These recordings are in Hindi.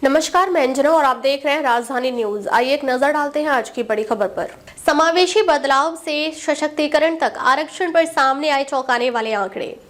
नमस्कार, मैं अंजना और आप देख रहे हैं राजधानी न्यूज। आइए एक नजर डालते हैं आज की बड़ी खबर पर। समावेशी बदलाव से सशक्तिकरण तक आरक्षण पर सामने आए चौंकाने वाले आंकड़े।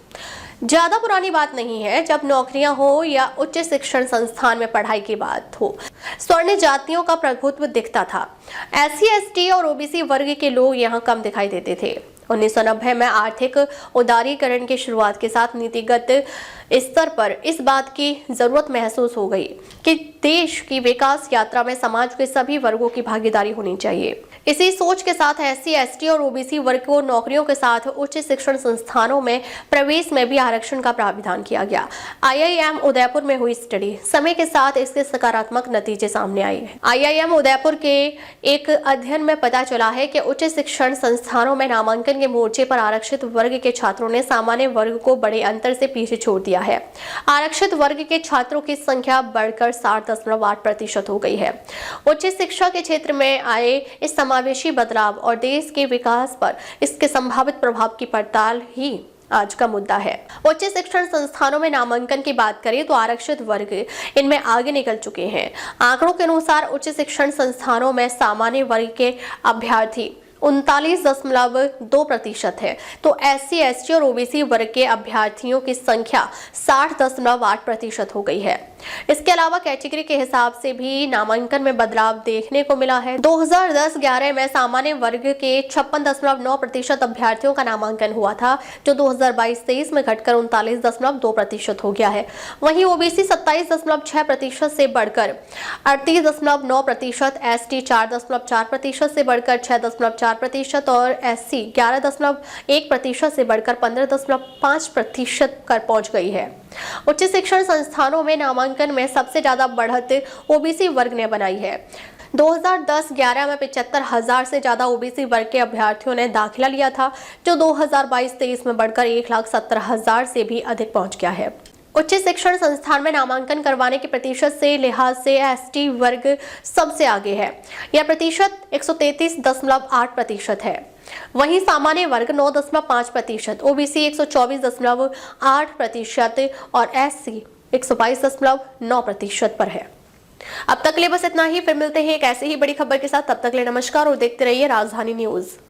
ज्यादा पुरानी बात नहीं है जब नौकरियां हो या उच्च शिक्षण संस्थान में पढ़ाई की बात हो, स्वर्ण जातियों का प्रभुत्व दिखता था। SC, ST और OBC वर्ग के लोग यहाँ कम दिखाई देते थे। 1990 में आर्थिक उदारीकरण की शुरुआत के साथ नीतिगत स्तर पर इस बात की जरूरत महसूस हो गई कि देश की विकास यात्रा में समाज के सभी वर्गों की भागीदारी होनी चाहिए। इसी सोच के साथ SC, ST और OBC वर्ग को नौकरियों के साथ उच्च शिक्षण संस्थानों में प्रवेश में भी आरक्षण का प्रावधान किया गया। IIM उदयपुर में हुई स्टडी, समय के साथ इसके सकारात्मक नतीजे सामने आए हैं। IIM उदयपुर के एक अध्ययन में पता चला है कि उच्च शिक्षण संस्थानों में नामांकन के मोर्चे पर आरक्षित वर्ग के छात्रों ने सामान्य वर्ग को बड़े अंतर से पीछे छोड़ दिया है। आरक्षित वर्ग के छात्रों की संख्या बढ़कर 60.8% हो गई है। उच्च शिक्षा के क्षेत्र में आए इस समावेशी बदलाव और देश के विकास पर इसके संभावित प्रभाव की पड़ताल ही आज का मुद्दा है। उच्च शिक्षण संस्थानों में नामांकन की बात करें तो आरक्षित वर्ग इनमें आगे निकल चुके हैं। आंकड़ों के अनुसार उच्च शिक्षण संस्थानों में सामान्य वर्ग के अभ्यर्थी 39.2% है, तो SC, ST और OBC वर्ग के अभ्यर्थियों की संख्या 60.8% हो गई है। इसके अलावा कैटेगरी के हिसाब से भी नामांकन में बदलाव देखने को मिला है। 2010-11 में सामान्य वर्ग के 56.9% अभ्यर्थियों का नामांकन हुआ था, जो 2022-23 में घटकर 39.2% हो गया है। वहीं OBC 27.6% से बढ़कर 38.9%, ST 4.4% से बढ़कर 6.4% और SC 11.1% से बढ़कर 15.5% पर पहुंच गई है। उच्च शिक्षण संस्थानों में नामांकन में सबसे ज्यादा बढ़त OBC वर्ग ने बनाई है। 2010-11 में 75,000 से ज्यादा OBC वर्ग के अभ्यर्थियों ने दाखिला लिया था, जो 2022-23 में बढ़कर 1,70,000 से भी अधिक पहुंच गया है। उच्च शिक्षण संस्थान में नामांकन करवाने के प्रतिशत से लिहाज से ST वर्ग सबसे आगे है। यह प्रतिशत 133.8% है। वहीं सामान्य वर्ग 9.5%, OBC 124.8% और SC 122.9% पर है। अब तक के लिए बस इतना ही। फिर मिलते हैं एक ऐसे ही बड़ी खबर के साथ। तब तक के लिए नमस्कार और देखते रहिए राजधानी न्यूज।